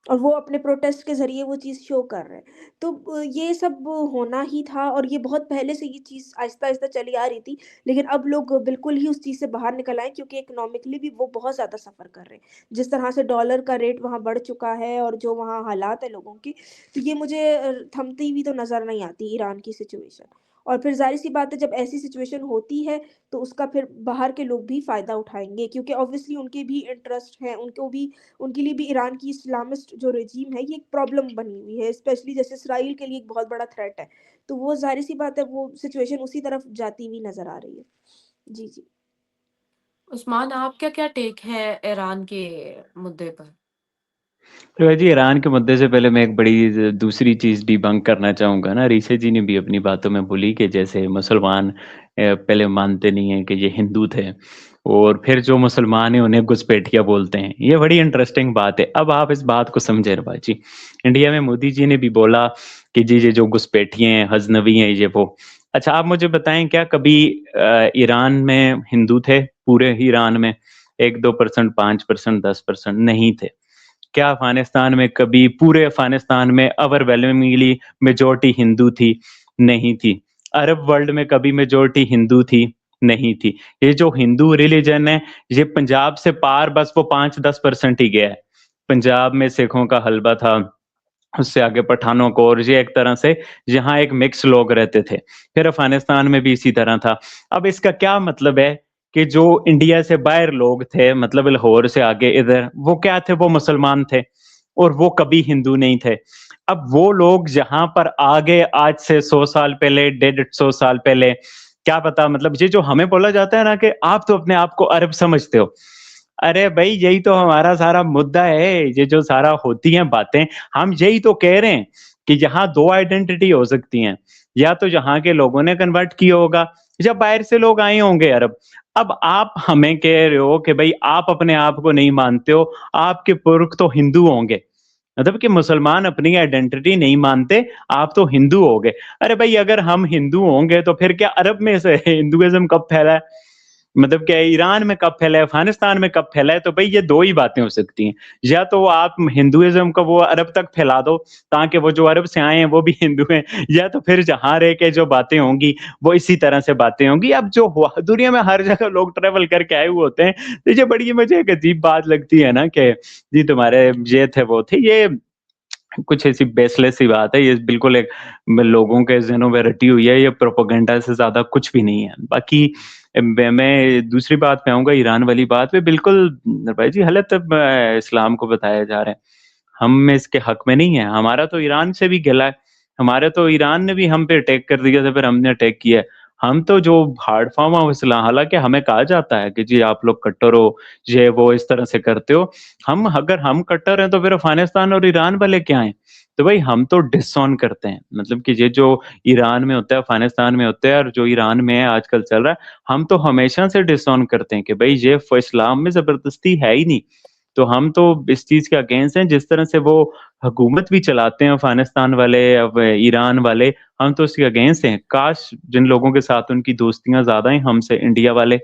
Speaker 3: और वो अपने प्रोटेस्ट के ज़रिए वो चीज़ शो कर रहे हैं। तो ये सब होना ही था और ये बहुत पहले से ये चीज़ आहिस्ता-आहिस्ता चली आ रही थी, लेकिन अब लोग बिल्कुल ही उस चीज़ से बाहर निकल आए क्योंकि इकोनॉमिकली भी वो बहुत ज़्यादा सफ़र कर रहे हैं। जिस तरह से डॉलर का रेट वहाँ बढ़ चुका है और जो वहाँ हालात है लोगों की, तो ये मुझे थमती हुई तो नज़र नहीं आती ईरान की सिचुएशन। और फिर ज़ाहिर-सी बात है जब ऐसी सिचुएशन होती है, तो उसका फिर बाहर के लोग भी फ़ायदा उठाएँगे क्योंकि ऑब्वियसली उनके भी इंटरेस्ट हैं, उनको भी उनके लिए भी ईरान की इस्लामिस्ट जो रेजिम है, ये एक प्रॉब्लम बनी हुई है, स्पेशली जैसे इसराइल के लिए एक बहुत बड़ा थ्रेट है। तो वो ज़ाहिर-सी बात है, वो सिचुएशन उसी तरफ जाती हुई नज़र आ रही है। जी, जी।
Speaker 1: उस्मान, आपका क्या टेक है ईरान के मुद्दे पर?
Speaker 2: तो जी ईरान के मुद्दे से पहले मैं एक बड़ी दूसरी चीज़ डिबंक करना चाहूँगा ना, ऋषि जी ने भी अपनी बातों में बोली कि जैसे मुसलमान पहले मानते नहीं हैं कि ये हिंदू थे और फिर जो मुसलमान हैं उन्हें घुसपैठिया बोलते हैं। ये बड़ी इंटरेस्टिंग बात है। अब आप इस बात को समझे रवा जी। इंडिया में मोदी जी ने भी बोला कि जी ये जो घुसपैठिए हैं, हज़नवी हैं ये वो। अच्छा आप मुझे बताएँ क्या कभी ईरान में हिंदू थे? पूरे ईरान में 1-2% 5% 10% नहीं थे। क्या अफ़गानिस्तान में कभी पूरे अफ़गानिस्तान में ओवरवेलमिंगली मेजॉरिटी हिंदू थी? नहीं थी। अरब वर्ल्ड में कभी मेजॉरिटी हिंदू थी? नहीं थी। ये जो हिंदू रिलिजन है, ये पंजाब से पार बस वो 5-10% ही गया है। पंजाब में सिखों का हलबा था, उससे आगे पठानों को और ये एक तरह से यहाँ एक मिक्स लोग रहते थे। फिर अफ़गानिस्तान में भी इसी तरह था। अब इसका क्या मतलब है कि जो इंडिया से बाहर लोग थे मतलब लाहौर से आगे इधर, वो क्या थे? वो मुसलमान थे। और वो कभी हिंदू नहीं थे। अब वो लोग जहाँ पर आ गए आज से 100 साल पहले, 150 साल पहले, क्या पता मतलब ये जो हमें बोला जाता है ना कि आप तो अपने आप को अरब समझते हो। अरे भई यही तो हमारा सारा मुद्दा है, ये जो सारा होती हैं बातें, हम यही तो कह रहे हैं कि यहाँ 2 आइडेंटिटी हो सकती हैं, या तो यहाँ के लोगों ने कन्वर्ट किया होगा या बाहर से लोग आए होंगे अरब। अब आप हमें कह रहे हो कि भई आप अपने आप को नहीं मानते हो, आपके पुरख तो हिंदू होंगे। मतलब कि मुसलमान अपनी आइडेंटिटी नहीं मानते, आप तो हिंदू हो गए। अरे भाई अगर हम हिंदू होंगे तो फिर क्या अरब में से हिंदुइज़्म कब फैला है? मतलब क्या ईरान में कब फैला है, अफ़गानिस्तान में कब फैला है? तो भई ये 2 ही बातें हो सकती हैं। या तो आप हिंदुइज़्म को वो अरब तक फैला दो, ताकि वो जो अरब से आए हैं वो भी हिंदू हैं, या तो फिर जहाँ रह के जो बातें होंगी, वो इसी तरह से बातें होंगी। अब जो हुआ दुनिया में हर जगह लोग ट्रैवल करके आए हुए होते हैं, तो ये बड़ी मुझे एक अजीब बात लगती है ना कि जी तुम्हारे ये थे, वो थे। ये कुछ ऐसी बेसलेस सी बात है, ये बिल्कुल एक लोगों के ज़हनों में रटी हुई है, ये प्रोपेगेंडा से ज़्यादा कुछ भी नहीं है। बाकी मैं दूसरी बात पे आऊँगा, ईरान वाली बात पे बिल्कुल भाई जी गलत इस्लाम को बताया जा रहा है। हम इसके हक में नहीं हैं, हमारा तो ईरान से भी गिला है, हमारे तो ईरान ने भी हम पे अटैक कर दिया था, फिर हमने अटैक किया है। हम तो जो हार्ड फॉर्म ऑफ इस्लाम, हालाँकि हमें कहा जाता है कि जी आप लोग कट्टर हो, ये वो इस तरह से करते हो। अगर हम कट्टर हैं तो फिर अफ़गानिस्तान और ईरान वाले क्या हैं? तो भाई हम तो डिसऑन करते हैं, मतलब कि ये जो ईरान में होता है, अफ़गानिस्तान में होता है और जो ईरान में है आजकल चल रहा है, हम तो हमेशा से डिसऑन करते हैं कि भाई ये इस्लाम में ज़बरदस्ती है ही नहीं। तो हम तो इस चीज़ के अगेंस्ट हैं, जिस तरह से वो हुकूमत भी चलाते हैं अफ़गानिस्तान वाले, अब ईरान वाले, हम तो उसके अगेंस्ट हैं। काश जिन लोगों के साथ उनकी दोस्तियाँ ज़्यादा हैं हमसे, इंडिया वाले,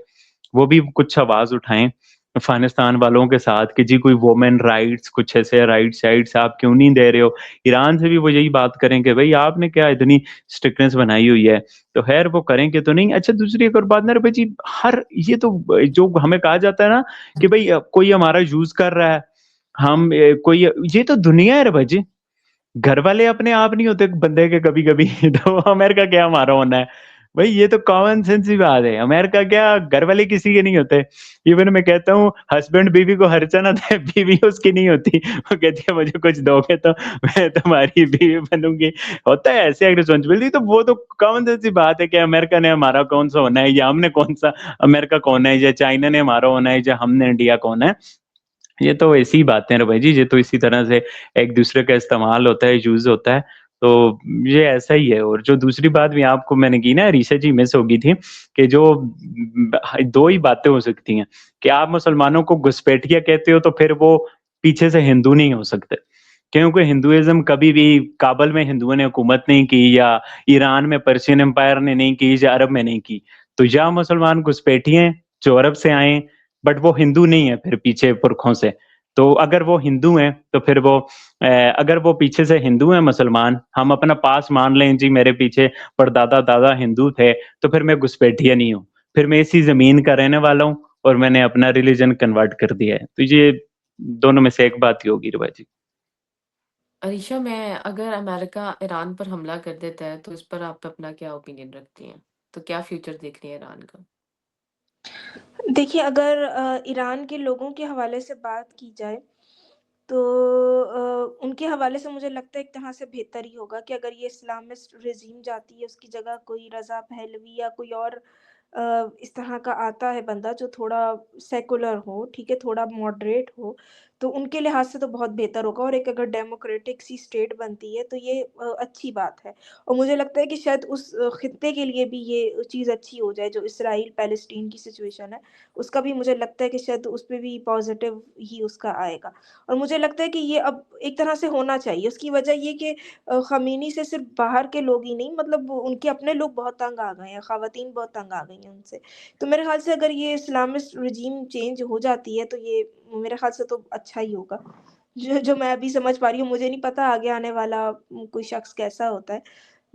Speaker 2: वो भी कुछ आवाज़ उठाएँ अफ़गानिस्तान वालों के साथ कि जी कोई वुमेन राइट्स, कुछ ऐसे राइट्स आप क्यों नहीं दे रहे हो? ईरान से भी वो यही बात करें कि भई आपने क्या इतनी स्ट्रिक्टनेस बनाई हुई है? तो ख़ैर वो करेंगे तो नहीं। अच्छा दूसरी एक और बात ना रे भाई जी, हर ये तो जो हमें कहा जाता है ना कि भई कोई हमारा यूज़ कर रहा है, हम कोई, ये तो दुनिया है रे भाई जी। घर वाले अपने आप नहीं होते बंदे के कभी-कभी तो अमेरिका क्या हमारा होना है? भई ये तो कॉमन सेंस की बात है। अमेरिका क्या घर वाले किसी के नहीं होते। इवन मैं कहता हूँ हस्बैंड बीवी को खर्चा ना दे, बीवी उसकी नहीं होती। वो कहती है मुझे कुछ दोगे तो मैं तुम्हारी बीवी बनूँगी। होता है ऐसे एक रिस्पॉन्सिबिलिटी, तो वो तो कॉमन सेंस की बात है कि अमेरिका ने हमारा कौन-सा होना है या हमने कौन-सा अमेरिका का होना है या चाइना ने हमारा होना है या हमने इंडिया का होना है। ये तो ऐसी ही बातें हैं भाई जी, ये तो इसी तरह से एक-दूसरे का इस्तेमाल होता है, यूज़ होता है, तो ये ऐसा ही है। और जो दूसरी बात भी आपको मैंने की ना, रिसर्च ही मिस हो गई थी कि जो 2 ही बातें हो सकती हैं कि आप मुसलमानों को घुसपैठिया कहते हो, तो फिर वो पीछे से हिंदू नहीं हो सकते। क्योंकि हिंदुइज़्म कभी भी काबुल में हिंदुओं ने हुकूमत नहीं की, या ईरान में पर्शियन एम्पायर ने नहीं की, या अरब में नहीं की। तो या मुसलमान घुसपैठिए हैं, जो अरब से आए हैं, बट वो हिंदू नहीं है फिर पीछे पुरखों से। तो अगर वो हिंदू हैं, तो फिर वो अगर वो पीछे से हिंदू हैं मुसलमान, हम अपना पास मान लें जी मेरे पीछे परदादा-दादा हिंदू थे, तो फिर मैं घुसपैठिया नहीं हूँ। फिर मैं इसी ज़मीन का रहने वाला हूँ और मैंने अपना रिलिजन कन्वर्ट कर दिया है। तो ये दोनों में से एक बात ही होगी रिवा जी।
Speaker 1: अरीशा, मैं अगर अमेरिका ईरान पर हमला कर देता है, तो इस पर आप अपना क्या ओपिनियन रखती हैं? तो क्या फ्यूचर देख रही हैं ईरान का?
Speaker 3: देखिए, अगर ईरान के लोगों के हवाले से बात की जाए, तो उनके हवाले से मुझे लगता है एक तरह से बेहतर ही होगा कि अगर ये इस्लामिस्ट रेज़ीम जाती है, उसकी जगह कोई रज़ा पहलवी या कोई और इस तरह का आता है बंदा जो थोड़ा सेकुलर हो, ठीक है, थोड़ा मॉडरेट हो, तो उनके लिहाज़ से तो बहुत बेहतर होगा और एक अगर डेमोक्रेटिक सी स्टेट बनती है, तो ये अच्छी बात है। और मुझे लगता है कि शायद उस खित्ते के लिए भी ये चीज़ अच्छी हो जाए, जो इसराइल-पैलेस्टीन की सिचुएशन है, उसका भी मुझे लगता है कि शायद उसपे भी पॉज़िटिव ही उसका आएगा। और मुझे लगता है कि ये अब एक तरह से होना चाहिए। उसकी वजह ये कि ख़ामेनी से सिर्फ़ बाहर के लोग ही नहीं, मतलब उनके अपने लोग बहुत तंग आ गए हैं, ख़वातीन बहुत तंग आ गई हैं उनसे। तो मेरे ख़्याल से अगर ये इस्लामिस्ट रेज़ीम चेंज हो जाती है, तो ये मेरे ख़्याल से तो अच्छा ही होगा। जो जो मैं अभी समझ पा रही हूँ, मुझे नहीं पता आगे आने वाला कोई शख़्स कैसा होता है।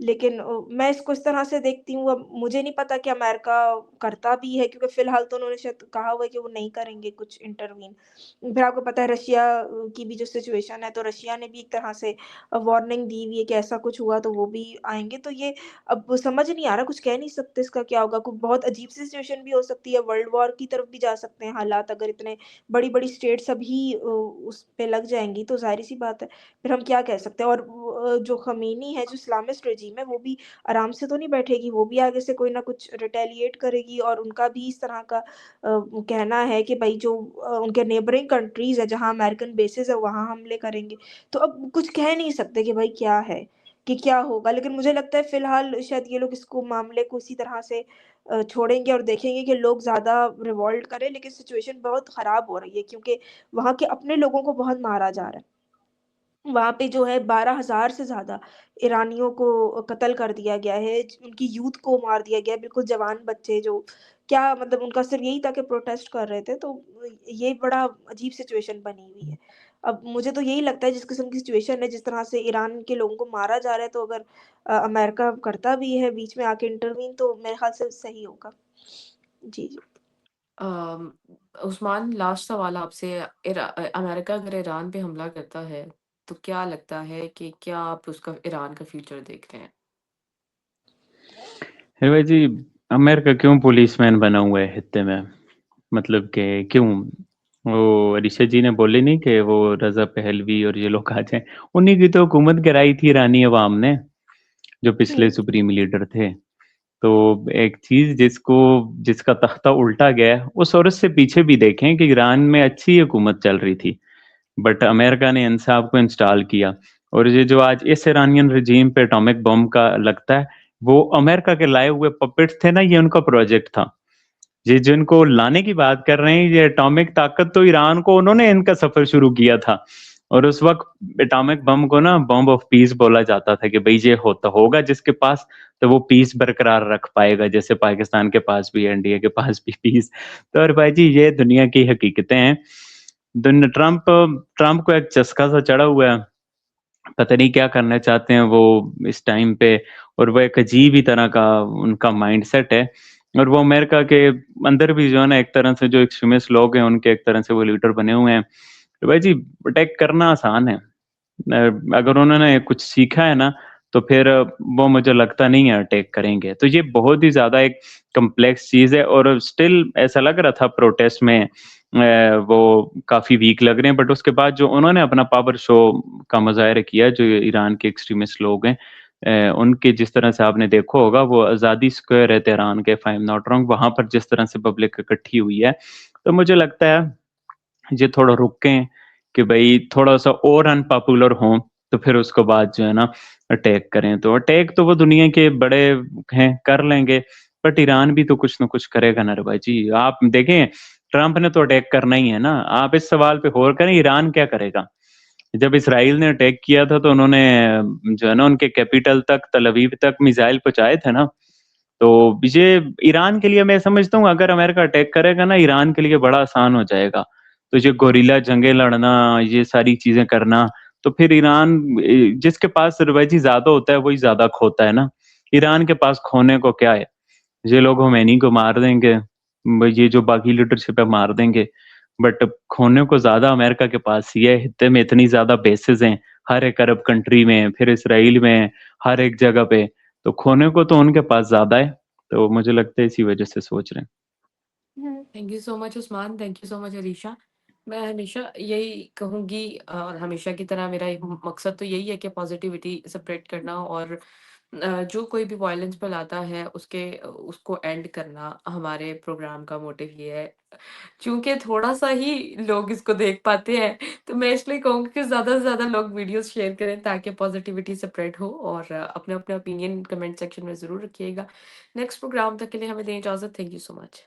Speaker 3: लेकिन मैं इसको इस तरह से देखती हूँ, अब मुझे नहीं पता कि अमेरिका करता भी है, क्योंकि फ़िलहाल तो उन्होंने शायद कहा हुआ है कि वो नहीं करेंगे कुछ इंटरवीन। फिर आपको पता है रशिया की भी जो सिचुएशन है, तो रशिया ने भी एक तरह से वार्निंग दी हुई है कि ऐसा कुछ हुआ तो वो भी आएँगे। तो ये अब समझ नहीं आ रहा, कुछ कह नहीं सकते इसका क्या होगा। कुछ बहुत अजीब-सी सिचुएशन भी हो सकती है, वर्ल्ड वॉर की तरफ भी जा सकते हैं हालात, अगर इतने बड़ी-बड़ी स्टेट्स अभी उस पे लग जाएँगी, तो ज़ाहिर-सी बात है, फिर हम क्या कह सकते हैं। और जो ख़मीनी है, जो इस्लामिस्ट रेजिम है, वो भी आराम से तो नहीं बैठेगी, वो भी आगे से कोई ना कुछ रिटेलिएट करेगी, और उनका भी इस तरह का कहना है कि भई जो उनके नेबरिंग कंट्रीज़ है, जहाँ अमेरिकन बेसेज़ है, वहाँ हमले करेंगे। तो अब कुछ कह नहीं सकते कि भई क्या है, कि क्या होगा। लेकिन मुझे लगता है फ़िलहाल शायद ये लोग इसको मामले को इसी तरह से छोड़ेंगे और देखेंगे कि लोग ज़्यादा रिवॉल्ट करें, लेकिन सिचुएशन बहुत ख़राब हो रही है, क्योंकि वहाँ के अपने लोगों को बहुत मारा जा रहा है। वहाँ पे जो है 12,000 से ज़्यादा ईरानियों को कत्ल कर दिया गया है, उनकी यूथ को मार दिया गया है, बिल्कुल जवान बच्चे जो क्या मतलब उनका सिर्फ़ यही था कि प्रोटेस्ट कर रहे थे, तो ये बड़ा अजीब सिचुएशन बनी हुई है। अब मुझे तो यही लगता है जिस किस्म की सिचुएशन है, जिस तरह से ईरान के लोगों को मारा जा रहा है, तो अगर अमेरिका करता भी है बीच में आके इंटरवीन, तो मेरे ख़्याल से सही होगा। जी, जी।
Speaker 1: अम, उस्मान, लास्ट सवाल आपसे। अमेरिका अगर ईरान पे हमला करता है, तो क्या लगता है कि क्या आप उसका ईरान का फ्यूचर देखते हैं?
Speaker 2: अरे भाई जी, अमेरिका क्यों पुलिसमैन बना हुआ है हित्ते में? मतलब कि क्यों? वो ऋषि जी ने बोले नहीं कि वो रज़ा पहलवी और ये लोग आ जाएँ, उन्हीं की तो हुकूमत गिराई थी ईरानी अवाम ने, जो पिछले
Speaker 3: हुँ।
Speaker 2: सुप्रीम लीडर थे। तो एक चीज़ जिसका तख्ता उल्टा गया है, उस औरत से पीछे भी देखें कि ईरान में अच्छी हुकूमत चल रही थी, बट अमेरिका ने इंसाफ को इंस्टॉल किया। और ये जो आज इस ईरानियन रेजिम पे एटॉमिक बम का लगता है, वो अमेरिका के लाए हुए पपेट्स थे ना, ये उनका प्रोजेक्ट था। ये जिनको लाने की बात कर रहे हैं, ये एटॉमिक ताकत तो ईरान को उन्होंने इनका सफ़र शुरू किया था। और उस वक़्त एटॉमिक बम को ना बॉम्ब ऑफ पीस बोला जाता था कि भई ये होता होगा जिसके पास, तो वो पीस बरकरार रख पाएगा, जैसे पाकिस्तान के पास भी है, इंडिया के पास भी पीस। तो और भाई जी, ये दुनिया की हकीकतें हैं। ट्रम्प ट्रम्प को एक चस्का सा चढ़ा हुआ है, पता नहीं क्या करना चाहते हैं वो इस टाइम पे। और वो एक अजीब ही तरह का उनका माइंडसेट है। और वो अमेरिका के अंदर भी जो है ना, एक तरह से जो एक्सट्रीमिस्ट लोग हैं, उनके एक तरह से वो लीडर बने हुए हैं। तो भाई जी, अटैक करना आसान है। अगर उन्होंने कुछ सीखा है ना, तो फिर वो मुझे लगता नहीं है अटैक करेंगे। तो ये बहुत ही ज़्यादा एक कॉम्प्लेक्स चीज़ है, और स्टिल ऐसा लग रहा था प्रोटेस्ट में वो काफ़ी वीक लग रहे हैं, बट उसके बाद जो उन्होंने अपना पावर शो का मुज़ाहिरा किया, जो ईरान के एक्सट्रीमिस्ट लोग हैं, उनके जिस तरह से आपने देखा होगा, वो आज़ादी स्क्वायर है तेहरान के, if I am not wrong, वहाँ पर जिस तरह से पब्लिक इकट्ठी हुई है, तो मुझे लगता है ये थोड़ा रुकें कि भई थोड़ा-सा और अनपॉपुलर हों, तो फिर उसके बाद जो है ना अटैक करें। तो अटैक तो वो दुनिया के बड़े हैं, कर लेंगे, बट ईरान भी तो कुछ न कुछ करेगा ना रे भाई जी। आप देखें, ट्रम्प ने तो अटैक करना ही है ना। आप इस सवाल पे गौर करें, ईरान क्या करेगा? जब इसराइल ने अटैक किया था, तो उन्होंने जो है ना उनके कैपिटल तक, तल अवीव तक मिसाइल पहुँचाए थे ना। तो ये ईरान के लिए मैं समझता हूँ, अगर अमेरिका अटैक करेगा ना, ईरान के लिए बड़ा आसान हो जाएगा। तो ये गोरिल्ला जंगें लड़ना, ये सारी चीज़ें करना, तो फिर ईरान जिसके पास रिवायती ज़्यादा होता है, वही ज़्यादा खोता है ना। ईरान के पास खोने को क्या है? ये लोग khomeini को मार देंगे, ये जो बाकी लीडरशिप है मार देंगे, बट खोने को ज़्यादा अमेरिका के पास ही है। हित्ते में इतनी ज़्यादा बेसेस हैं, हर एक अरब कंट्री में, फिर इसराइल में, हर एक जगह पे, तो खोने को तो उनके पास ज़्यादा है। तो मुझे लगता है इसी वजह से सोच रहे हैं।
Speaker 3: हुँ।
Speaker 1: Thank you so much Usman, thank you so much Alisha. मैं हमेशा यही कहूँगी, और हमेशा की तरह मेरा एक मकसद तो यही है कि पॉज़िटिविटी स्प्रेड करना, और जो कोई भी वॉयलेंस फैलाता है उसको एंड करना हमारे प्रोग्राम का मोटिव ये है। चूँकि थोड़ा-सा ही लोग इसको देख पाते हैं, तो मैं इसलिए कहूँगी कि ज़्यादा से ज़्यादा लोग वीडियोज़ शेयर करें, ताकि पॉज़िटिविटी स्प्रेड हो, और अपने-अपने ओपिनियन कमेंट सेक्शन में ज़रूर रखिएगा। नेक्स्ट प्रोग्राम तक के लिए हमें दें इजाज़त। Thank you so much.